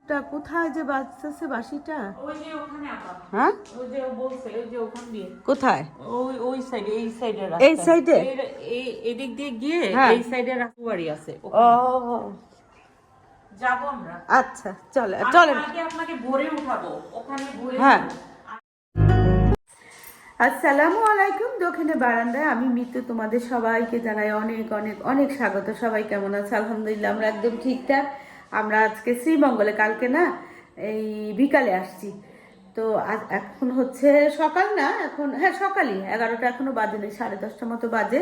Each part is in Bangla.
টা কোথায় যে বাজতেছে বাঁশিটা? ওই যে ওখানে আপা। হ্যাঁ, ওই যে ও বলছে ওই যে ওখান দিয়ে। কোথায়? ওই ওই সাইডে, এই সাইডে রাস্তা। এই সাইডে? এই এদিক দিয়ে গিয়ে হ্যাঁ। এই সাইডে রাস্তা বাড়ি আছে। ও যাবো আমরা। আচ্ছা, চলে আমি চলেন। কালকে আপনাকে ভোরে উঠাবো, ওখানে ভোরে। হ্যাঁ। আসসালামু আলাইকুম। দক্ষিণে বারান্দায় আমি মিতু, তোমাদের সবাইকে জানাই অনেক অনেক অনেক স্বাগত। সবাই কেমন আছে? আলহামদুলিল্লাহ আমরা একদম ঠিকঠাক। আমরা আজকে শ্রীমঙ্গলে, কালকে না এই বিকালে আসছি। তো এখন হচ্ছে সকাল না, এখন হ্যাঁ সকালই, 11টা এখনো বাজেনি, 10:30 মতো বাজে।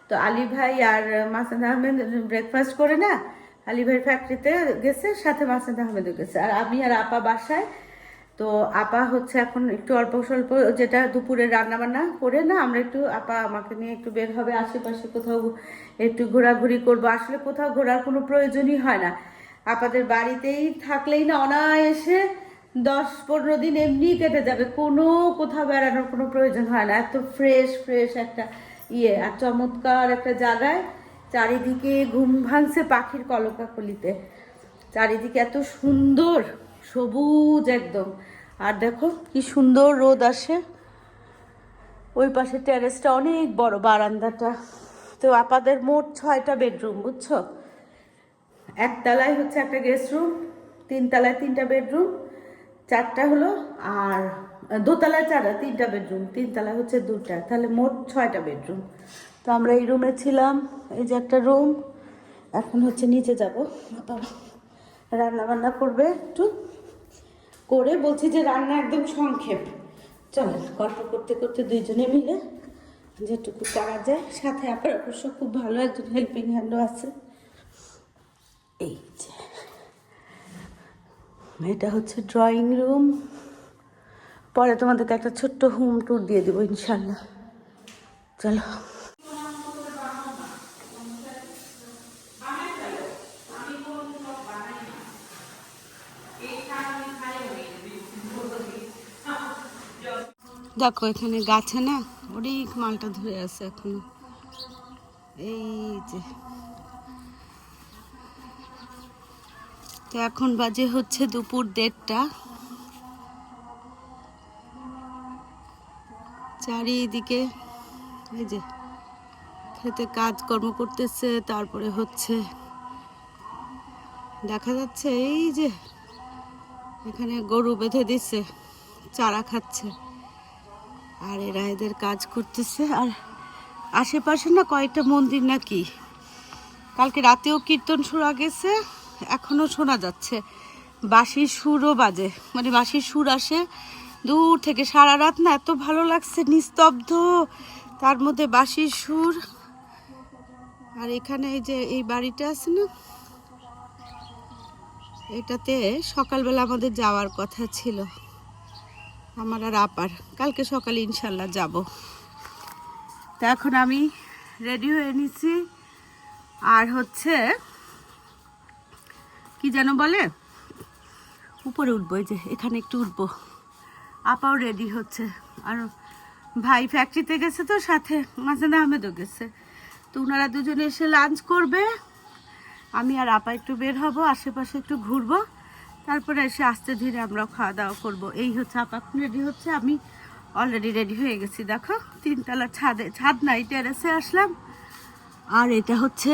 তো আলী ভাই আর মাসুদ আহমেদ ব্রেকফাস্ট করে না আলী ভাই ফ্যাক্টরিতে গেছে, সাথে মাসুদ আহমেদও গেছে, আর আমি আর আপা বাসায়। তো আপা হচ্ছে এখন একটু অল্প স্বল্প যেটা দুপুরে রান্না বান্না করে না, আমরা একটু আপা আমাকে নিয়ে একটু বের হবে আশেপাশে কোথাও, একটু ঘোরাঘুরি করবো। আসলে কোথাও ঘোরার কোনো প্রয়োজনই হয় না, আপাদের বাড়িতেই থাকলেই না অনায়াসে 10-15 দিন এমনি কেটে যাবে, কোনো কোথাও বেড়ানোর কোনো প্রয়োজন হয় না। এত ফ্রেশ ফ্রেশ একটা আর চমৎকার একটা জায়গায়, চারিদিকে ঘুম ভাঙছে পাখির কলকাকলিতে, চারিদিকে এত সুন্দর সবুজ একদম। আর দেখো কি সুন্দর রোদ আসে, ওই পাশে টেরেসটা অনেক বড়, বারান্দাটা। তো আপাদের মোট 6টা বেডরুম, বুঝছো? একতলায় হচ্ছে একটা গেস্ট রুম, 3তলায় 3টা বেডরুম, 4টা হলো, আর দোতলায় 3টা বেডরুম, 3তলায় হচ্ছে 2টা, তাহলে মোট 6টা বেডরুম। তো আমরা এই রুমে ছিলাম, এই যে একটা রুম। এখন হচ্ছে নিচে যাব, রান্না বান্না করবে একটু করে, বলছি যে রান্না একদম সংক্ষেপ। চলেন গল্প করতে করতে দুইজনে মিলে যেটুকু করা যায়, সাথে আপনার অবশ্য খুব ভালো একজন হেল্পিং হ্যান্ডও আছে। এই যে এটা হচ্ছে ড্রয়িং রুম, পরে তোমাদেরকে একটা ছোট্ট হোম ট্যুর দিয়ে দেবো ইনশাল্লাহ। চলো। দেখো এখানে গাছে না অনেক মালটা ধরে আছে এখনো। এই যে তো এখন বাজে হচ্ছে দুপুর 1:30। চারিদিকে এই যে খেতে কাজকর্ম করতেছে, তারপরে হচ্ছে দেখা যাচ্ছে এই যে এখানে গরু বেঁধে দিচ্ছে, চারা খাচ্ছে, আর এরা এদের কাজ করতেছে। আর আশেপাশে না কয়েকটা মন্দির নাকি, কালকে রাতেও কীর্তন শোনা গেছে, এখনো শোনা যাচ্ছে, বাঁশির সুরও বাজে, মানে বাঁশির সুর আসে দূর থেকে। সারা রাত না এত ভালো লাগছে, নিস্তব্ধ, তার মধ্যে বাঁশির সুর। আর এখানে এই যে এই বাড়িটা আছে না, এটাতে সকালবেলা আমাদের যাওয়ার কথা ছিল, আমার আর আপার, কালকে সকালে ইনশাল্লাহ যাব। তো এখন আমি রেডি হয়ে নিছি, আর হচ্ছে কি যেন বলে, উপরে উঠবো, এই যে এখানে একটু উঠবো। আপাও রেডি হচ্ছে, আর ভাই ফ্যাক্টরিতে গেছে, তো সাথে মাসুদ আহমেদও গেছে। তো ওনারা দুজনে এসে লাঞ্চ করবে, আমি আর আপা একটু বের হব, আশেপাশে একটু ঘুরবো, তারপরে এসে আস্তে ধীরে আমরাও খাওয়া দাওয়া করবো। এই হচ্ছে আপা এখন রেডি হচ্ছে, আমি অলরেডি রেডি হয়ে গেছি। দেখো 3তলা ছাদে, ছাদ নাই টেরেসে আসলাম, আর এটা হচ্ছে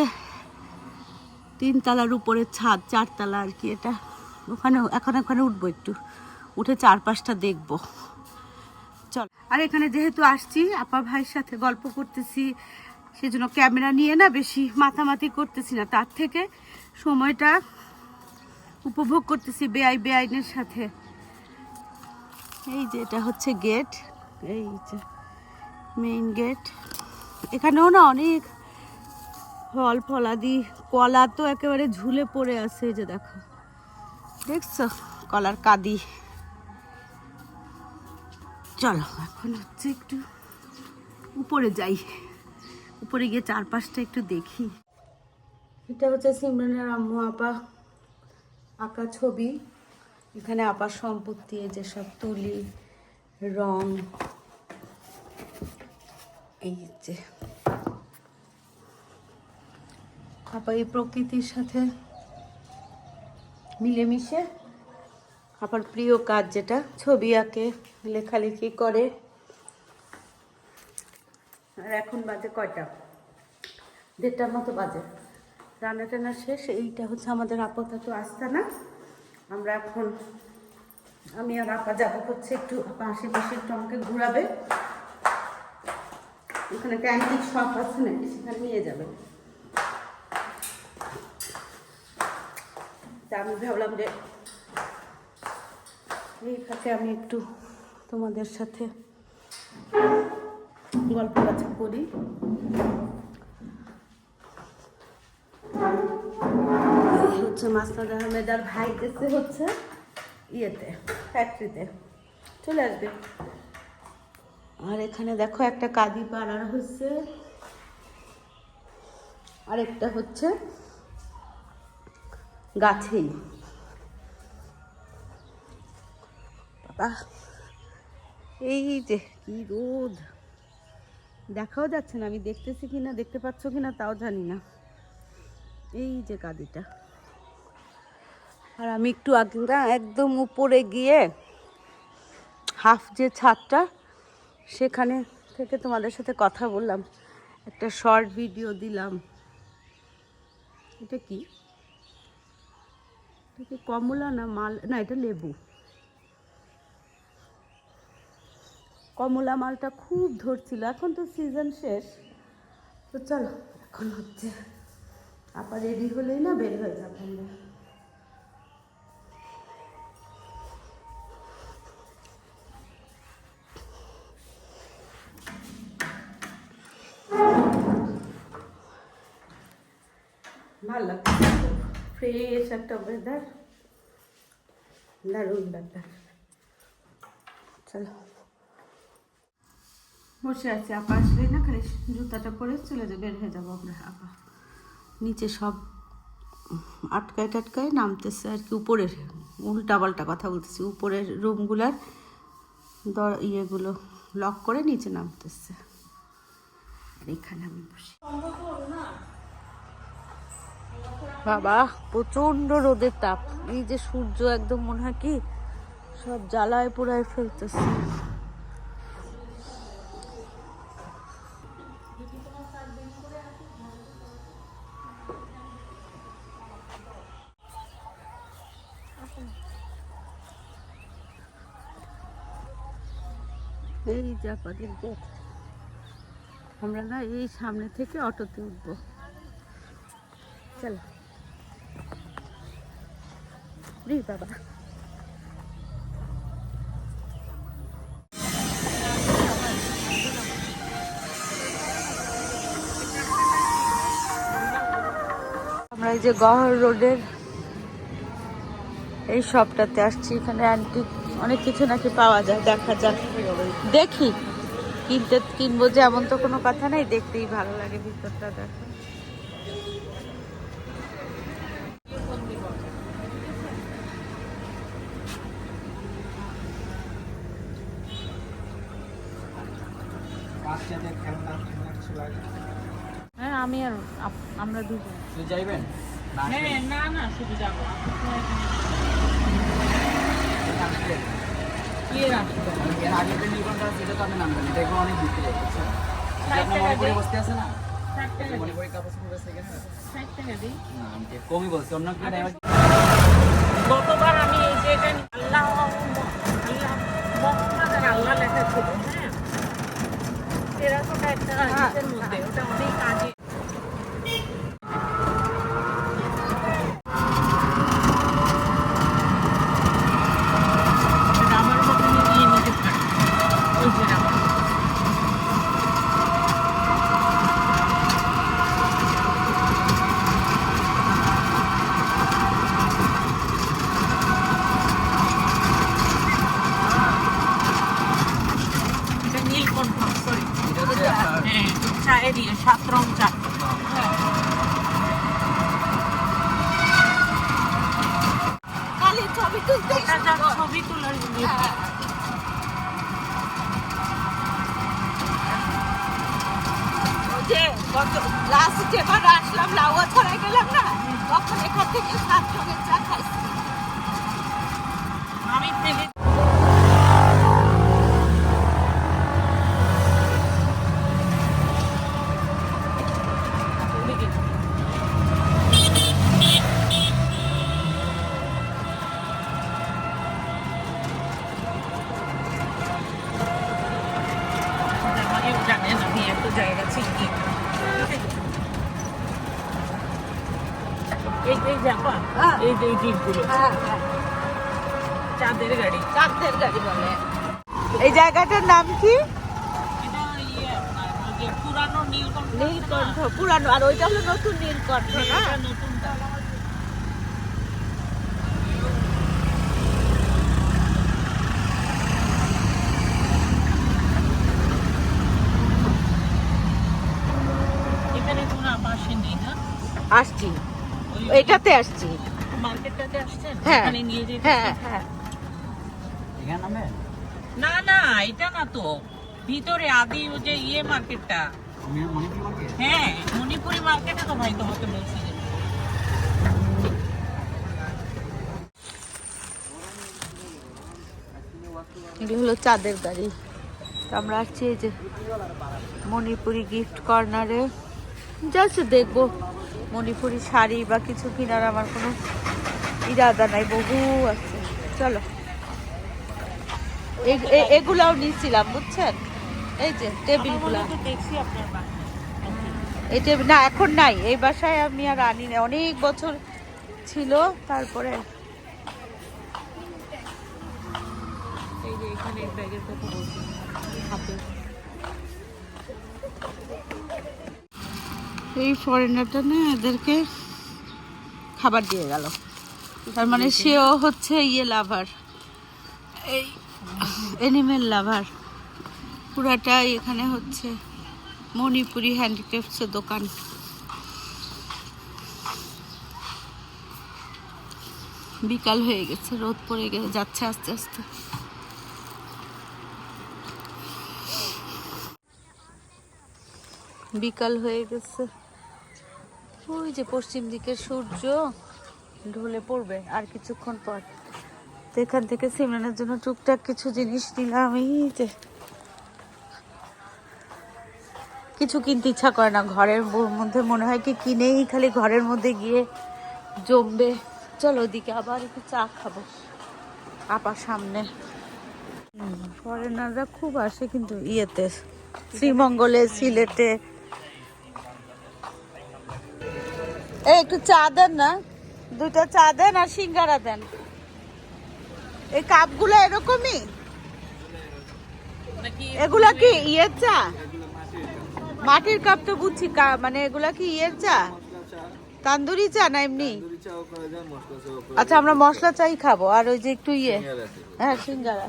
3তলার উপরে ছাদ, 4তলা আর কি এটা। ওখানে ওখানে উঠবো, একটু উঠে চারপাশটা দেখবো। চল। আর এখানে যেহেতু আসছি আপা ভাইয়ের সাথে গল্প করতেছি, সেজন্য ক্যামেরা নিয়ে না বেশি মাথামাতি করতেছি না, তার থেকে সময়টা উপভোগ করতেছি বেআইনের সাথে। এই যে এটা হচ্ছে গেট, এই যে মেইন গেট। এখানেও না অনেক ফল ফলাদি, কলা তো একেবারে ঝুলে পড়ে আছে, এই যে দেখো, দেখছো কলার কাদি। চলো এখন হচ্ছে একটু উপরে যাই, উপরে গিয়ে চারপাশটা একটু দেখি। এটা হচ্ছে সিমরানের আম্মু আপা আঁকা ছবি, এখানে আপার সম্পত্তি, এই যে সব তুলি, রং, এই যে আপা এই প্রকৃতির সাথে মিলেমিশে আপার প্রিয় কাজ যেটা, ছবি আঁকে, লেখালেখি করে। আর এখন বাজে কয়টা, 1:30টার মতো বাজে। রান্না টান্না শেষ। এইটা হচ্ছে আমাদের আপাতত আস্তানা। আমরা এখন, আমি আর আপা যাবো হচ্ছে একটু, আপা আশেপাশে একটু আমাকে ঘোরাবে। ওখানে ক্যান্টিন শপ আছে নাকি, সেখানে নিয়ে যাবে। তা আমি ভাবলাম যে এই ফাঁকে আমি একটু তোমাদের সাথে গল্প কথা করি। হচ্ছে মাসনাদ আহমেদ আর ভাই গেছে হচ্ছে ইয়েতে, ফ্যাক্টরিতে, চলে আসবে। আর এখানে দেখো একটা কাঁদি পাড়ার হচ্ছে, আরেকটা হচ্ছে গাছেই। বাবা, এই যে কি রোদ, দেখাও যাচ্ছে না। আমি দেখতেছি কিনা, দেখতে পাচ্ছ কিনা তাও জানি না। এই যে কাঁদিটা। আর আমি একটু আগে না একদম উপরে গিয়ে হাফ যে ছাদটা, সেখানে থেকে তোমাদের সাথে কথা বললাম, একটা শর্ট ভিডিও দিলাম। এটা কি, এটা কি কমলা না মাল, না এটা লেবু। কমলা মালটা খুব ধরছিল, এখন তো সিজন শেষ। তো চলো এখন হচ্ছে আপা রেডি হলেই না বের হয়ে যাবো আমরা। ভালো লাগছে, ফ্রেশ একটা ওয়েদার, দারুণ ব্যাপার। চলো বসে আছি, আপা আসলেই না খালি জুতাটা পরে চলে যাবে, বের হয়ে যাবো আমরা। আপা নিচে সব আটকায় টাটকায় নামতেছে আর কি, উপরের উল্টা পাল্টা কথা বলতেছি, উপরের রুমগুলার ইয়েগুলো লক করে নিচে নামতেছে। আর এখানে আমি বসি। বাবা প্রচন্ড রোদের তাপ, এই যে সূর্য একদম মনে হয় কি সব জ্বালায় পোড়ায় ফেলতেছে। এই যে আপনাদের গেট, আমরা না এই সামনে থেকে অটোতে উঠবো। চলো বাবা। আমরা এই যে গহর রোডের এই শপটাতে আসছি। এখানে অ্যান্টিক অনেক কিছু নাকি পাওয়া যায়, দেখা যাক, দেখি। কিনবো যে এমন তো কোনো কথা নেই, দেখতেই ভালো লাগে ভিতরটা। দেখো হ্যাঁ, আমি আর আমরা দুজন যাইবেন? হ্যাঁ, না না শুধু যাবো। কি রাখবো? এর আগে যে নির্মাণটা সেটা তো আমি নামবেন, এটা এগুলো অনেক ভিতরে বুঝছেন? আপনার মণিপুরি বসতে আছে না, মণিপুরি কাপড় বসতে গেছে না, আমি কমই বলছি, অন্য কি নাই। গতবার আমি এই যে এটা আল্লাহ মোহাম্মদ আর আল্লাহ লেখা ছিল, হ্যাঁ, টেরাকোটা একটা হাদিসের মধ্যে, ওটা অনেক কাজে। আমার মতন নিয়ে নিতে পারি, ওই যে আমার চায়ে দিয়ে 7 রং চা। ছবি তোলার যে গত লাস্ট যেবার আসলাম লাউয়া ছড়াই গেলাম না, তখন এখান থেকে 7 রঙের চা খাইছি। যে আপা এই যে এই জিপগুলো চাঁদের গাড়ি বলে। এই জায়গাটার নাম কি? এটা ইয়ে আপনার ওই যে পুরানো নীলকণ্ঠ নীলকণ্ঠ পুরানো, আর ওইটা হলো নতুন নীলকণ্ঠ না? এটা নতুনটা এখানে কোনো আবাসে নেই না আসছি, ওই এটাতে আসছি। মার্কেটটাতে আসছেন হ্যাঁ এখানে নিয়ে যেতে হ্যাঁ হ্যাঁ। এখানে নামে না না এটা না তো ভিতরে আদি ওই যে ইয়ে মার্কেটটা মণিপুর মার্কেট। হ্যাঁ মণিপুরি মার্কেটে তো ভাই তোমাকে বলছি যে এগুলো হলো চাঁদের গাড়ি। তো আমরা আসছি এই যে মণিপুরি গিফট কর্নারে, জাস্ট দেখবো মণিপুরি শাড়ি বা কিছু কেনার আমার কোনো ইরাদা নাই, বহু আছে। চলো, এগুলাও নিয়েছিলাম বুঝছেন, এই যে টেবিলগুলা। তো দেখছি আপনার বাসায় এই টেবিল না এখন নাই, এই বাসায় আমি আর আনি না, অনেক বছর ছিল। তারপরে এই যে এখানে ব্যাগের কথা বলছি হাতে এই ফরেনারটা না এদেরকে খাবার দিয়ে গেল, তার মানে সেও হচ্ছে ইয়ে লাভার, এই এনিমেল লাভার। পুরাটাই এখানে হচ্ছে মণিপুরি হ্যান্ডিক্রাফটসের দোকান। বিকাল হয়ে গেছে, রোদ পড়ে যাচ্ছে আস্তে আস্তে। বিকাল হয়ে গেছে, ওই যে পশ্চিম দিকের সূর্য ঢলে পড়বে আর কিছুক্ষণ পর। তো এখান থেকে সিমরানের জন্য টুকটাক কিছু জিনিস নিলাম। এই যে কিছু কিনতে ইচ্ছা করে না, ঘরের মধ্যে মনে হয় কি কিনেই খালি ঘরের মধ্যে গিয়ে জমবে। চলো ওদিকে আবার একটু চা খাবো আপার সামনে। ফরেনাররা খুব আসে কিন্তু ইয়েতে, শ্রীমঙ্গলে, সিলেটে। এই একটু চা দেন না, দুইটা চা দেন আর সিঙ্গারা দেন। এই কাপগুলো এরকমই, নাকি এগুলা কি ইয়ের চা? মাটির কাপ তো বুঝছি, মানে এগুলা কি ইয়ের চা, তান্দুরি চা না এমনি? আচ্ছা আমরা মশলা চাই খাবো, আর ওই যে একটু ইয়ে, হ্যাঁ সিঙ্গারা।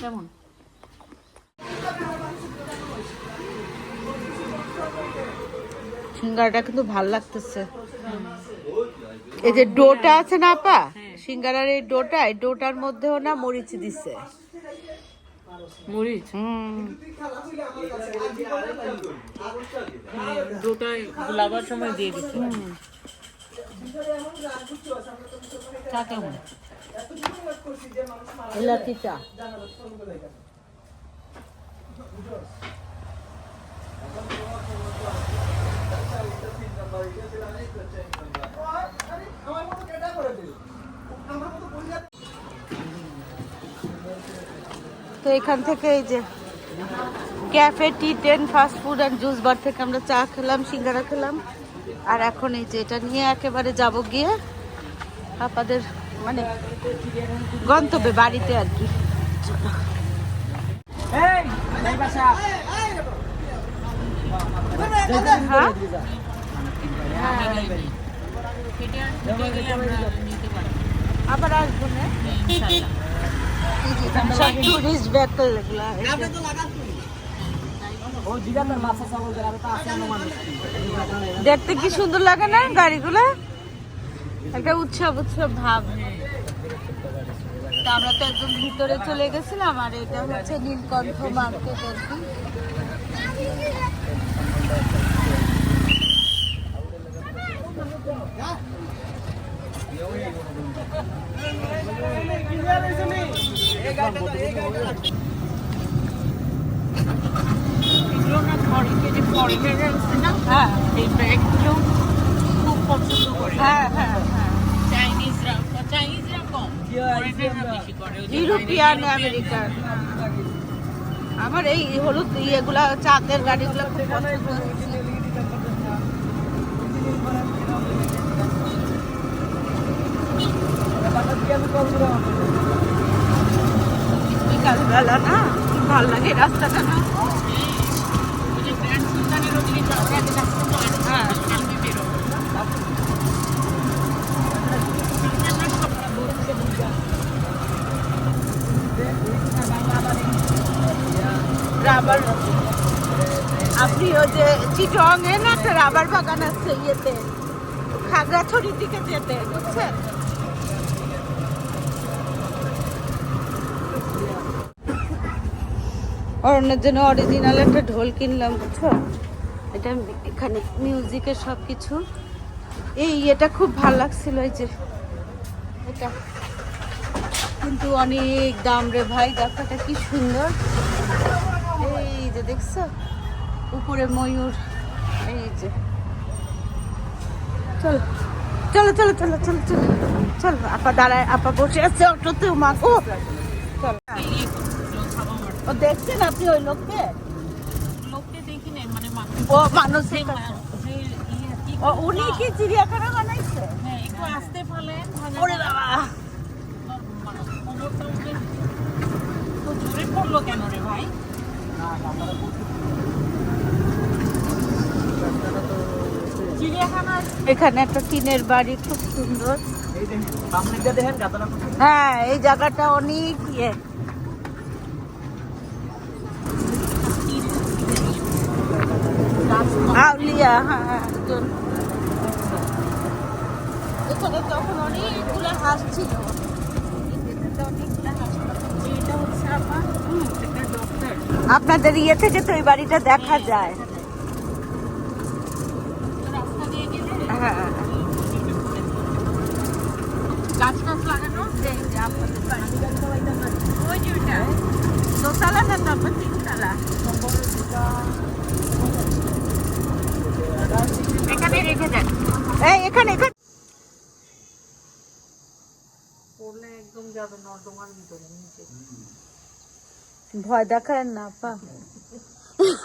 কেমন সিঙ্গারাটা কিন্তু ভাল লাগতেছে। এই যে ডোটা আছে না আপা, সিঙ্গারার এই ডোটা, এই ডোটার মধ্যেও না মরিচ দিচ্ছে। মরিচ দুটো গোলাবার সময় দিয়ে দিচ্ছি চা কেমন এলাচি চা। তো এখান থেকে এই যে cafe T 10 fast food and juice bar থেকে আমরা চা খেলাম, সিঙ্গারা খেলাম, আর এখন এই যে এটা নিয়ে একেবারে যাব গিয়ে আপনাদের মানে গন্তব্যে, বাড়িতে আর কি। হ্যাঁ আবার আসবো না, সব টুরিস্ট ভেহিকল এগুলা। দেখতে কি সুন্দর লাগে না গাড়িগুলা, একটা উৎসব উৎসব ভাব। তা আমরা তো একদম ভিতরে চলে গেছিলাম, আর এটা হচ্ছে নীলকণ্ঠ মার্কেট আর কি। এগুলো না ঘরে যে ফরেনার আছে না, হ্যাঁ এই ব্যাগগুলো খুব পছন্দ করে হ্যাঁ হ্যাঁ হ্যাঁ চাইনিজরা কম ফরেনাররা বেশি করে ওই যে ইউরোপিয়ান আমেরিকান। আমার এই হলুদ ইয়েগুলা চাঁদের গাড়িগুলো খুব পছন্দ হচ্ছে। বিকালবেলা না কি ভালো লাগে রাস্তাটা না। ওই যে গ্র্যান্ড সুলতানের ওদিকে যাওয়ার আগে রাস্তা তো আর হ্যাঁ। সামনে বেরো রাবার, আপনি ওই যে চিটং এ না একটা রাবার বাগান আছে ইয়েতে খাগড়াছড়ির দিকে যেতে, বুঝছেন? অরণ্যের জন্য অরিজিনাল একটা ঢোল কিনলাম, বুঝছো? এটা এখানে মিউজিকের সব কিছু। এই এটা খুব ভালো লাগছিল, এই যে এটা, কিন্তু অনেক দাম রে ভাই। দেখো এটা কি সুন্দর, এই যে দেখছো উপরে ময়ূর, এই যে। চলো চলো চলো চলো চলো চলো চলো, আপা দাঁড়ায়, আপা বসে আছে অটোতে, মাগো চলো। ও দেখছেন আপনি ওই লোককে? লোককে দেখি নাই মানে ও মানুষের কাছে। ও উনি কি চিড়িয়াখানা বানাইছে? হ্যাঁ একটু আসতে পারলেন ওরে বাবা, তো জোরে পড়লো কেন রে ভাই? চিড়িয়াখানা এখানে একটা টিনের বাড়ি, খুব সুন্দর। এই দেখেন সামনে দিয়ে দেখেন গাছটা কোথায়। হ্যাঁ এই জায়গাটা অনেক ইয়ে। আউলিয়া, হ্যাঁ একজন। এখানে তখন অনেকগুলো হাঁস ছিল। এটা হচ্ছে আমার একটা ডক্টর আপনাদের ইয়ে থেকে তো ওই বাড়িটা দেখা যায়। রাস্তা দিয়ে গেলে হ্যাঁ গাছ টাছ লাগানো এই যে আপনাদের বাড়ি। ওই যে ওইটা দোতলা না তারপর তিনতলা? এখানে রেখে দেন এই এখানে এখানে পড়লে একদম যাবে নর্দমার ভিতরে নিচে ভয় দেখায় না আপা?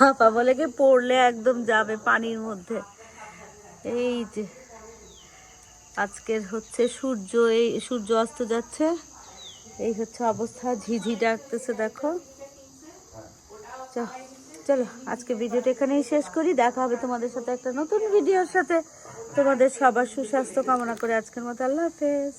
আপা বলে কি পড়লে একদম যাবে পানির মধ্যে। এই যে আজকের হচ্ছে সূর্য, এই সূর্য অস্ত যাচ্ছে, এই হচ্ছে অবস্থা, ঝিঝি ডাকতেছে দেখো। চলো আজকে ভিডিওটা এখানেই শেষ করি, দেখা হবে তোমাদের সাথে একটা নতুন ভিডিওর সাথে। তোমাদের সবার সুস্বাস্থ্য কামনা করে আজকের মতো আল্লাহ হাফেজ।